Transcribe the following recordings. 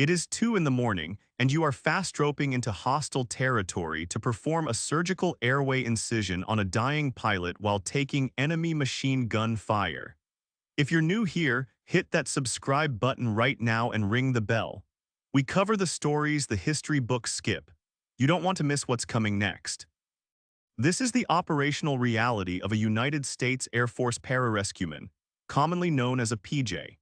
It is 2 in the morning, and you are fast-roping into hostile territory to perform a surgical airway incision on a dying pilot while taking enemy machine gun fire. If you're new here, hit that subscribe button right now and ring the bell. We cover the stories the history books skip. You don't want to miss what's coming next. This is the operational reality of a United States Air Force Pararescueman, commonly known as a PJ.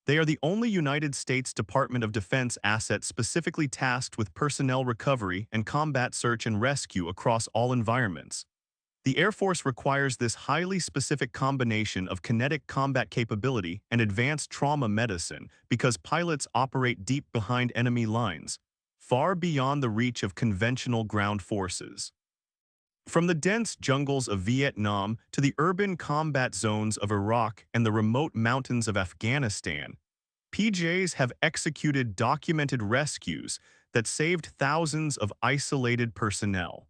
They are the only United States Department of Defense asset specifically tasked with personnel recovery and combat search and rescue across all environments. The Air Force requires this highly specific combination of kinetic combat capability and advanced trauma medicine because pilots operate deep behind enemy lines, far beyond the reach of conventional ground forces. From the dense jungles of Vietnam to the urban combat zones of Iraq and the remote mountains of Afghanistan, PJs have executed documented rescues that saved thousands of isolated personnel.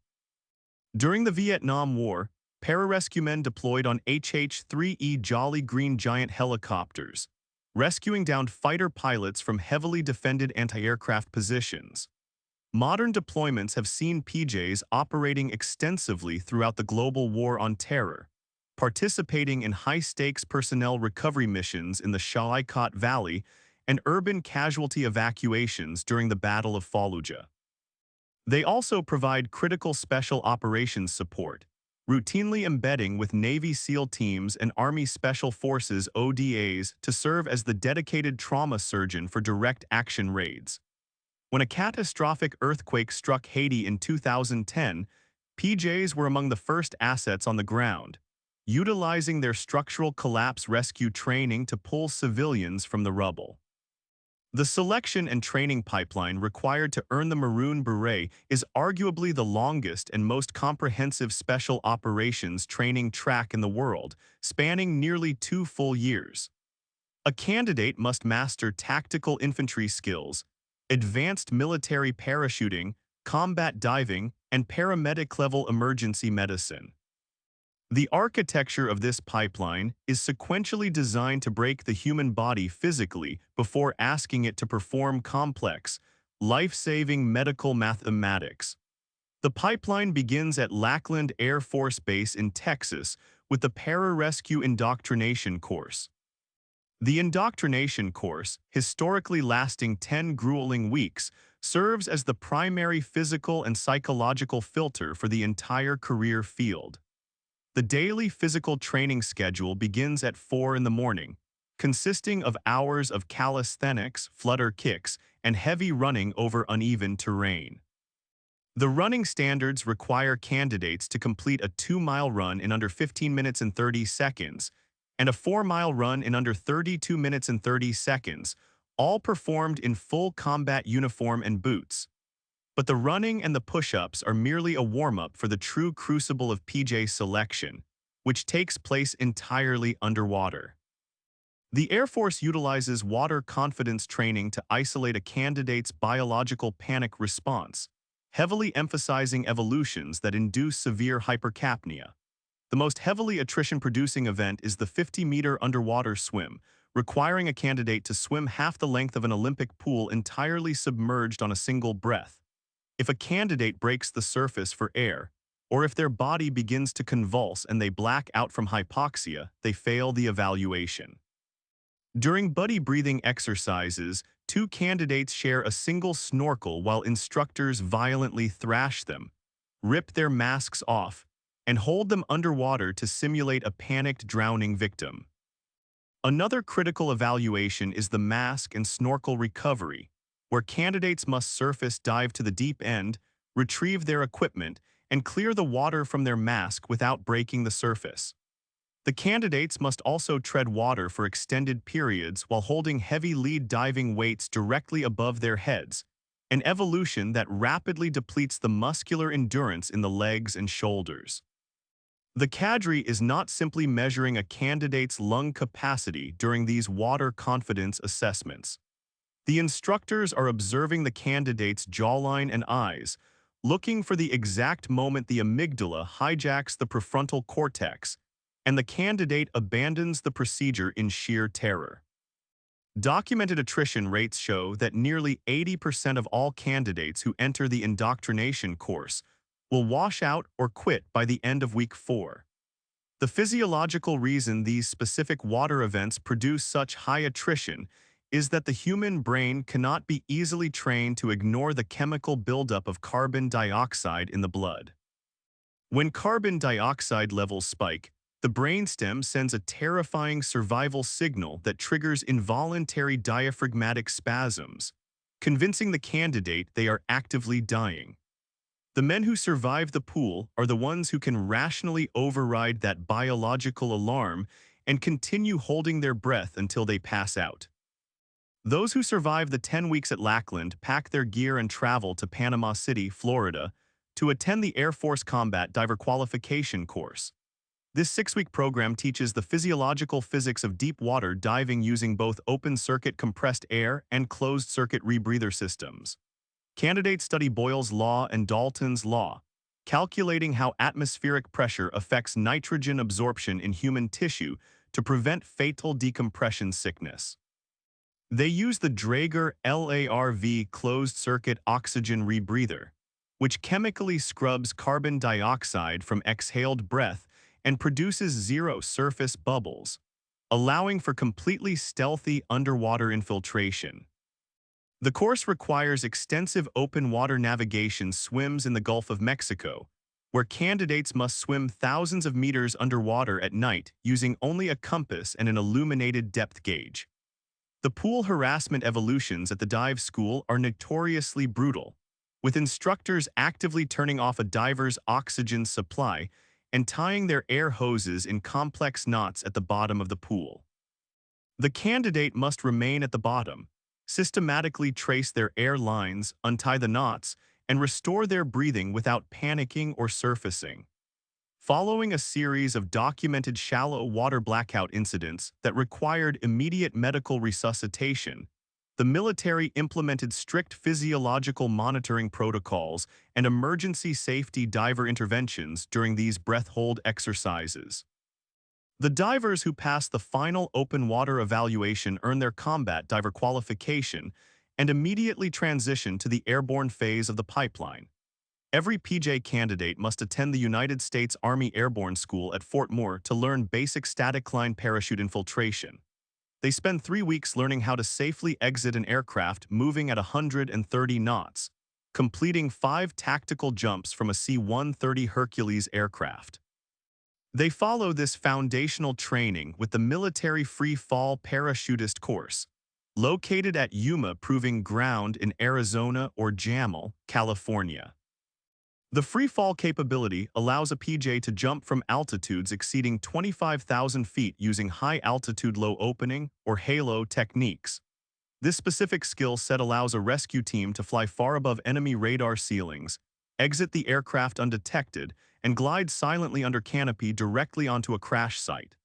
During the Vietnam War, pararescuemen deployed on HH-3E Jolly Green Giant helicopters, rescuing downed fighter pilots from heavily defended anti-aircraft positions. Modern deployments have seen PJs operating extensively throughout the global war on terror, participating in high-stakes personnel recovery missions in the Shawaikat Valley and urban casualty evacuations during the Battle of Fallujah. They also provide critical special operations support, routinely embedding with Navy SEAL teams and Army Special Forces ODAs to serve as the dedicated trauma surgeon for direct action raids. When a catastrophic earthquake struck Haiti in 2010, PJs were among the first assets on the ground, utilizing their structural collapse rescue training to pull civilians from the rubble. The selection and training pipeline required to earn the Maroon Beret is arguably the longest and most comprehensive special operations training track in the world, spanning nearly 2 full years. A candidate must master tactical infantry skills, advanced military parachuting, combat diving, and paramedic-level emergency medicine. The architecture of this pipeline is sequentially designed to break the human body physically before asking it to perform complex, life-saving medical mathematics. The pipeline begins at Lackland Air Force Base in Texas with the Pararescue Indoctrination Course. The indoctrination course, historically lasting 10 grueling weeks, serves as the primary physical and psychological filter for the entire career field. The daily physical training schedule begins at 4 in the morning, consisting of hours of calisthenics, flutter kicks, and heavy running over uneven terrain. The running standards require candidates to complete a 2-mile run in under 15 minutes and 30 seconds, and a 4-mile run in under 32 minutes and 30 seconds, all performed in full combat uniform and boots. But the running and the push-ups are merely a warm-up for the true crucible of PJ selection, which takes place entirely underwater. The Air Force utilizes water confidence training to isolate a candidate's biological panic response, heavily emphasizing evolutions that induce severe hypercapnia. The most heavily attrition-producing event is the 50-meter underwater swim, requiring a candidate to swim half the length of an Olympic pool entirely submerged on a single breath. If a candidate breaks the surface for air, or if their body begins to convulse and they black out from hypoxia, they fail the evaluation. During buddy breathing exercises, 2 candidates share a single snorkel while instructors violently thrash them, rip their masks off, and hold them underwater to simulate a panicked drowning victim. Another critical evaluation is the mask and snorkel recovery, where candidates must surface dive to the deep end, retrieve their equipment, and clear the water from their mask without breaking the surface. The candidates must also tread water for extended periods while holding heavy lead diving weights directly above their heads, an evolution that rapidly depletes the muscular endurance in the legs and shoulders. The cadre is not simply measuring a candidate's lung capacity during these water confidence assessments. The instructors are observing the candidate's jawline and eyes, looking for the exact moment the amygdala hijacks the prefrontal cortex, and the candidate abandons the procedure in sheer terror. Documented attrition rates show that nearly 80% of all candidates who enter the indoctrination course will wash out or quit by the end of week 4. The physiological reason these specific water events produce such high attrition is that the human brain cannot be easily trained to ignore the chemical buildup of carbon dioxide in the blood. When carbon dioxide levels spike, the brainstem sends a terrifying survival signal that triggers involuntary diaphragmatic spasms, convincing the candidate they are actively dying. The men who survive the pool are the ones who can rationally override that biological alarm and continue holding their breath until they pass out. Those who survive the 10 weeks at Lackland pack their gear and travel to Panama City, Florida, to attend the Air Force Combat Diver Qualification course. This 6-week program teaches the physiological physics of deep water diving using both open-circuit compressed air and closed-circuit rebreather systems. Candidates study Boyle's law and Dalton's law, calculating how atmospheric pressure affects nitrogen absorption in human tissue to prevent fatal decompression sickness. They use the Draeger LARV closed-circuit oxygen rebreather, which chemically scrubs carbon dioxide from exhaled breath and produces zero surface bubbles, allowing for completely stealthy underwater infiltration. The course requires extensive open water navigation swims in the Gulf of Mexico, where candidates must swim thousands of meters underwater at night using only a compass and an illuminated depth gauge. The pool harassment evolutions at the dive school are notoriously brutal, with instructors actively turning off a diver's oxygen supply and tying their air hoses in complex knots at the bottom of the pool. The candidate must remain at the bottom, systematically trace their air lines, untie the knots, and restore their breathing without panicking or surfacing. Following a series of documented shallow water blackout incidents that required immediate medical resuscitation, the military implemented strict physiological monitoring protocols and emergency safety diver interventions during these breath hold exercises. The divers who pass the final open water evaluation earn their combat diver qualification and immediately transition to the airborne phase of the pipeline. Every PJ candidate must attend the United States Army Airborne School at Fort Moore to learn basic static line parachute infiltration. They spend 3 weeks learning how to safely exit an aircraft moving at 130 knots, completing 5 tactical jumps from a C-130 Hercules aircraft. They follow this foundational training with the military free-fall parachutist course, located at Yuma Proving Ground in Arizona or Jammal, California. The free-fall capability allows a PJ to jump from altitudes exceeding 25,000 feet using high-altitude low opening or halo techniques. This specific skill set allows a rescue team to fly far above enemy radar ceilings, exit the aircraft undetected, and glide silently under canopy directly onto a crash site.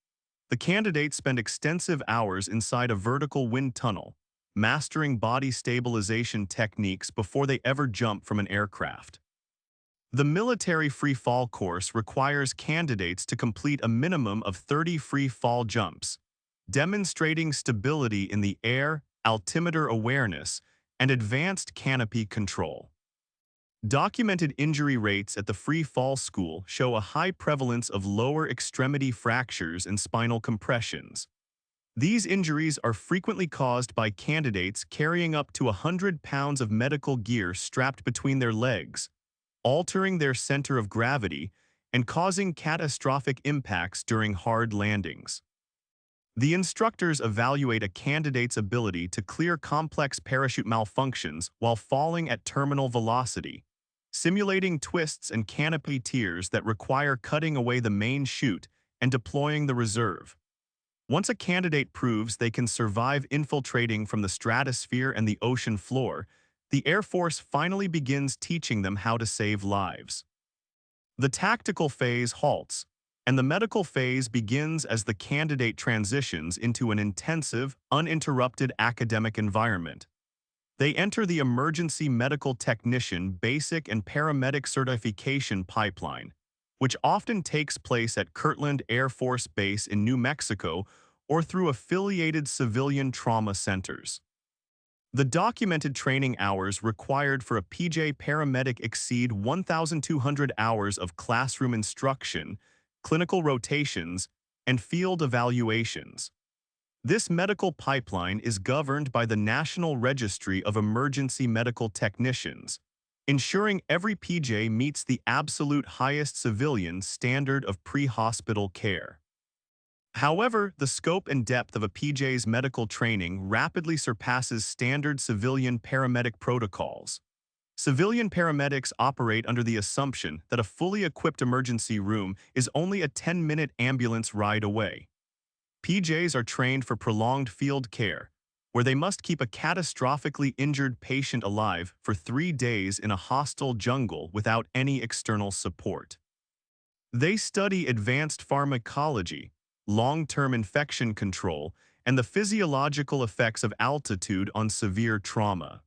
The candidates spend extensive hours inside a vertical wind tunnel, mastering body stabilization techniques before they ever jump from an aircraft. The military free fall course requires candidates to complete a minimum of 30 free fall jumps, demonstrating stability in the air, altimeter awareness, and advanced canopy control. Documented injury rates at the free fall school show a high prevalence of lower extremity fractures and spinal compressions. These injuries are frequently caused by candidates carrying up to 100 pounds of medical gear strapped between their legs, altering their center of gravity and causing catastrophic impacts during hard landings. The instructors evaluate a candidate's ability to clear complex parachute malfunctions while falling at terminal velocity, simulating twists and canopy tears that require cutting away the main chute and deploying the reserve. Once a candidate proves they can survive infiltrating from the stratosphere and the ocean floor, the Air Force finally begins teaching them how to save lives. The tactical phase halts, and the medical phase begins as the candidate transitions into an intensive, uninterrupted academic environment. They enter the Emergency Medical Technician Basic and Paramedic Certification Pipeline, which often takes place at Kirtland Air Force Base in New Mexico or through affiliated civilian trauma centers. The documented training hours required for a PJ paramedic exceed 1,200 hours of classroom instruction, clinical rotations, and field evaluations. This medical pipeline is governed by the National Registry of Emergency Medical Technicians, ensuring every PJ meets the absolute highest civilian standard of pre-hospital care. However, the scope and depth of a PJ's medical training rapidly surpasses standard civilian paramedic protocols. Civilian paramedics operate under the assumption that a fully equipped emergency room is only a 10-minute ambulance ride away. PJs are trained for prolonged field care, where they must keep a catastrophically injured patient alive for 3 days in a hostile jungle without any external support. They study advanced pharmacology, long-term infection control, and the physiological effects of altitude on severe trauma.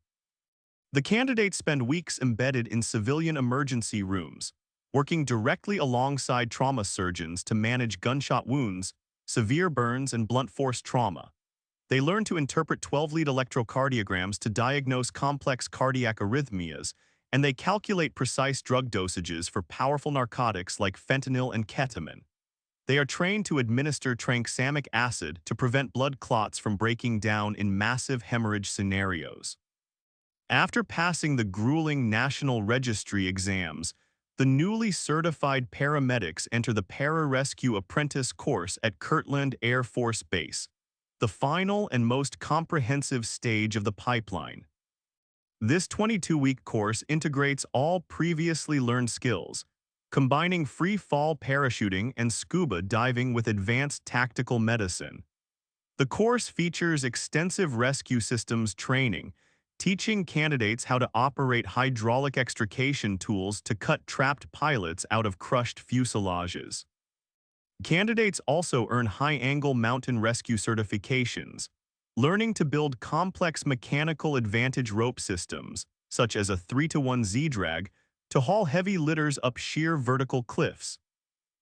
The candidates spend weeks embedded in civilian emergency rooms, working directly alongside trauma surgeons to manage gunshot wounds, severe burns, and blunt force trauma. They learn to interpret 12-lead electrocardiograms to diagnose complex cardiac arrhythmias, and they calculate precise drug dosages for powerful narcotics like fentanyl and ketamine. They are trained to administer tranexamic acid to prevent blood clots from breaking down in massive hemorrhage scenarios. After passing the grueling National Registry exams, the newly certified paramedics enter the Pararescue Apprentice course at Kirtland Air Force Base, the final and most comprehensive stage of the pipeline. This 22-week course integrates all previously learned skills, combining free-fall parachuting and scuba diving with advanced tactical medicine. The course features extensive rescue systems training, teaching candidates how to operate hydraulic extrication tools to cut trapped pilots out of crushed fuselages. Candidates also earn high-angle mountain rescue certifications, learning to build complex mechanical advantage rope systems, such as a 3-to-1 Z-drag, to haul heavy litters up sheer vertical cliffs.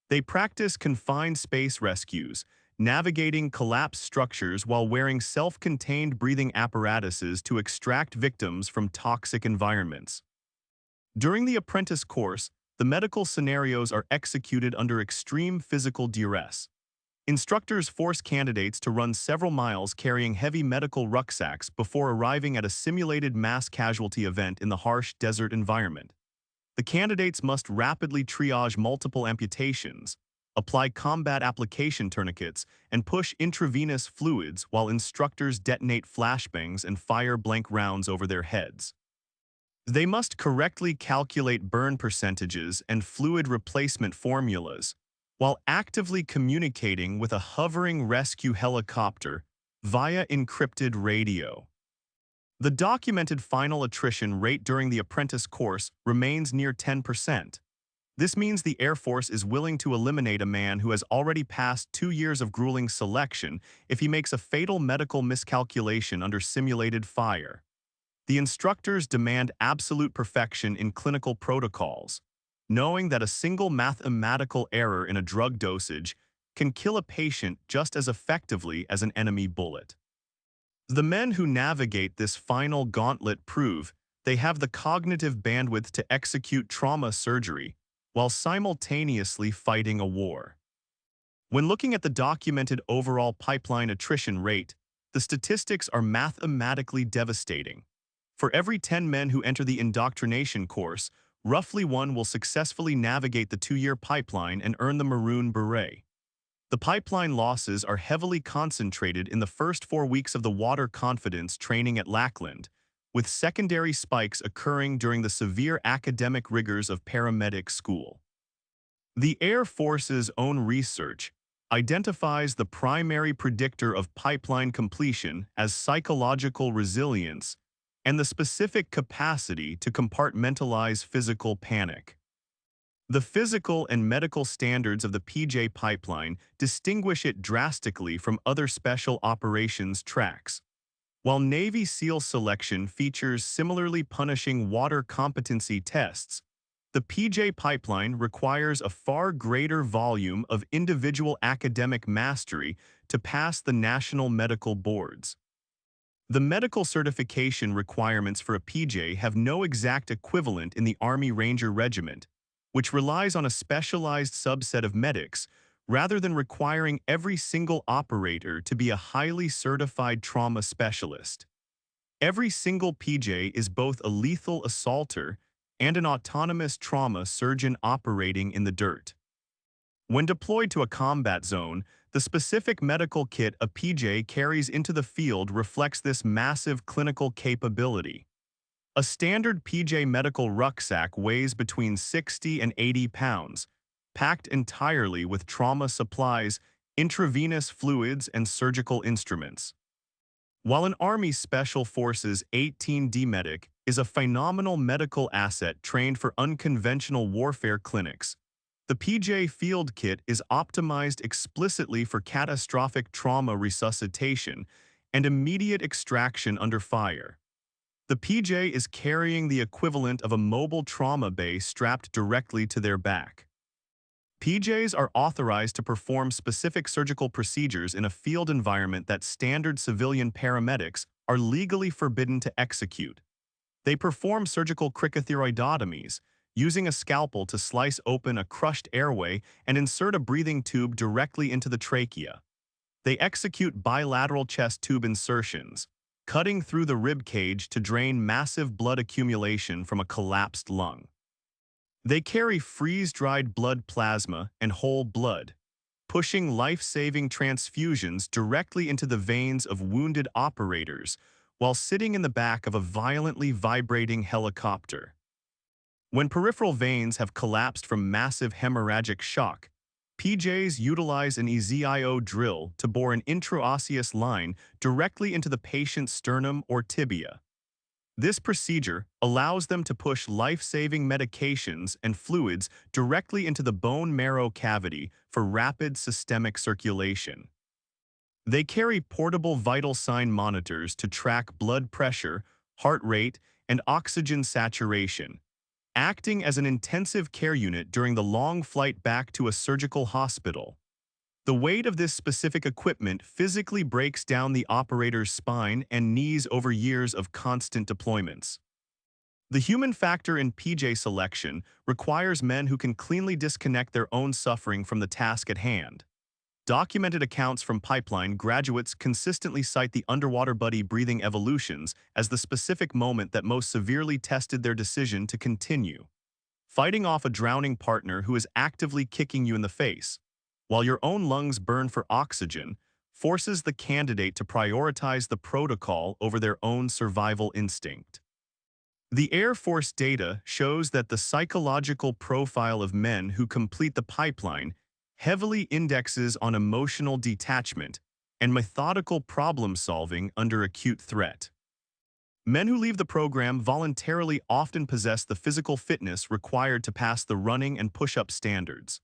They practice confined space rescues, navigating collapsed structures while wearing self-contained breathing apparatuses to extract victims from toxic environments. During the apprentice course, the medical scenarios are executed under extreme physical duress. Instructors force candidates to run several miles carrying heavy medical rucksacks before arriving at a simulated mass casualty event in the harsh desert environment. The candidates must rapidly triage multiple amputations, apply combat application tourniquets, and push intravenous fluids while instructors detonate flashbangs and fire blank rounds over their heads. They must correctly calculate burn percentages and fluid replacement formulas, while actively communicating with a hovering rescue helicopter via encrypted radio. The documented final attrition rate during the apprentice course remains near 10%. This means the Air Force is willing to eliminate a man who has already passed 2 years of grueling selection if he makes a fatal medical miscalculation under simulated fire. The instructors demand absolute perfection in clinical protocols, knowing that a single mathematical error in a drug dosage can kill a patient just as effectively as an enemy bullet. The men who navigate this final gauntlet prove they have the cognitive bandwidth to execute trauma surgery while simultaneously fighting a war. When looking at the documented overall pipeline attrition rate, the statistics are mathematically devastating. For every 10 men who enter the indoctrination course, roughly 1 will successfully navigate the 2-year pipeline and earn the Maroon Beret. The pipeline losses are heavily concentrated in the first 4 weeks of the water confidence training at Lackland, with secondary spikes occurring during the severe academic rigors of paramedic school. The Air Force's own research identifies the primary predictor of pipeline completion as psychological resilience and the specific capacity to compartmentalize physical panic. The physical and medical standards of the PJ pipeline distinguish it drastically from other special operations tracks. While Navy SEAL selection features similarly punishing water competency tests, The PJ pipeline requires a far greater volume of individual academic mastery to pass the national medical boards. The medical certification requirements for a PJ have no exact equivalent in the Army Ranger Regiment, which relies on a specialized subset of medics rather than requiring every single operator to be a highly certified trauma specialist. Every single PJ is both a lethal assaulter and an autonomous trauma surgeon operating in the dirt. When deployed to a combat zone, the specific medical kit a PJ carries into the field reflects this massive clinical capability. A standard PJ medical rucksack weighs between 60 and 80 pounds, packed entirely with trauma supplies, intravenous fluids, and surgical instruments. While an Army Special Forces 18D medic is a phenomenal medical asset trained for unconventional warfare clinics, the PJ Field Kit is optimized explicitly for catastrophic trauma resuscitation and immediate extraction under fire. The PJ is carrying the equivalent of a mobile trauma bay strapped directly to their back. PJs are authorized to perform specific surgical procedures in a field environment that standard civilian paramedics are legally forbidden to execute. They perform surgical cricothyroidotomies, using a scalpel to slice open a crushed airway and insert a breathing tube directly into the trachea. They execute bilateral chest tube insertions, cutting through the rib cage to drain massive blood accumulation from a collapsed lung. They carry freeze-dried blood plasma and whole blood, pushing life-saving transfusions directly into the veins of wounded operators while sitting in the back of a violently vibrating helicopter. When peripheral veins have collapsed from massive hemorrhagic shock, PJs utilize an EZIO drill to bore an intraosseous line directly into the patient's sternum or tibia. This procedure allows them to push life-saving medications and fluids directly into the bone marrow cavity for rapid systemic circulation. They carry portable vital sign monitors to track blood pressure, heart rate, and oxygen saturation, acting as an intensive care unit during the long flight back to a surgical hospital. The weight of this specific equipment physically breaks down the operator's spine and knees over years of constant deployments. The human factor in PJ selection requires men who can cleanly disconnect their own suffering from the task at hand. Documented accounts from Pipeline graduates consistently cite the underwater buddy breathing evolutions as the specific moment that most severely tested their decision to continue. Fighting off a drowning partner who is actively kicking you in the face, while your own lungs burn for oxygen, forces the candidate to prioritize the protocol over their own survival instinct. The Air Force data shows that the psychological profile of men who complete the pipeline heavily indexes on emotional detachment and methodical problem-solving under acute threat. Men who leave the program voluntarily often possess the physical fitness required to pass the running and push-up standards.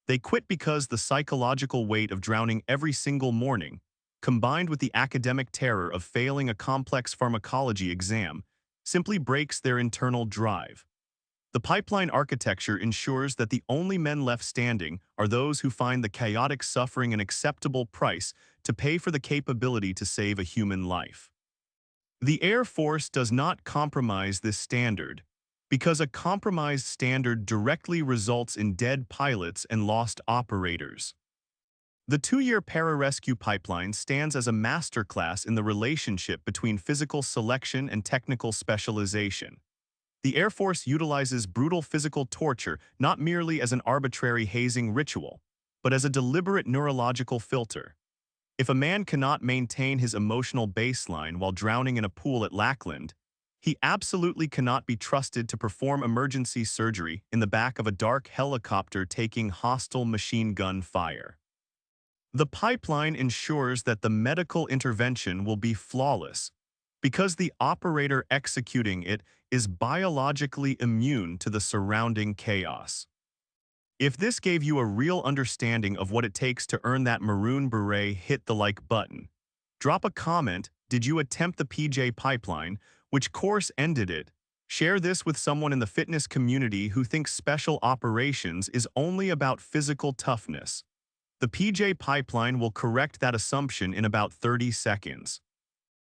They quit because the psychological weight of drowning every single morning, combined with the academic terror of failing a complex pharmacology exam, simply breaks their internal drive. The pipeline architecture ensures that the only men left standing are those who find the chaotic suffering an acceptable price to pay for the capability to save a human life. The Air Force does not compromise this standard, because a compromised standard directly results in dead pilots and lost operators. The 2-year Pararescue Pipeline stands as a masterclass in the relationship between physical selection and technical specialization. The Air Force utilizes brutal physical torture not merely as an arbitrary hazing ritual, but as a deliberate neurological filter. If a man cannot maintain his emotional baseline while drowning in a pool at Lackland, he absolutely cannot be trusted to perform emergency surgery in the back of a dark helicopter taking hostile machine gun fire. The pipeline ensures that the medical intervention will be flawless, because the operator executing it is biologically immune to the surrounding chaos. If this gave you a real understanding of what it takes to earn that maroon beret, hit the like button. Drop a comment, did you attempt the PJ pipeline? Which course ended it? Share this with someone in the fitness community who thinks special operations is only about physical toughness. The PJ pipeline will correct that assumption in about 30 seconds.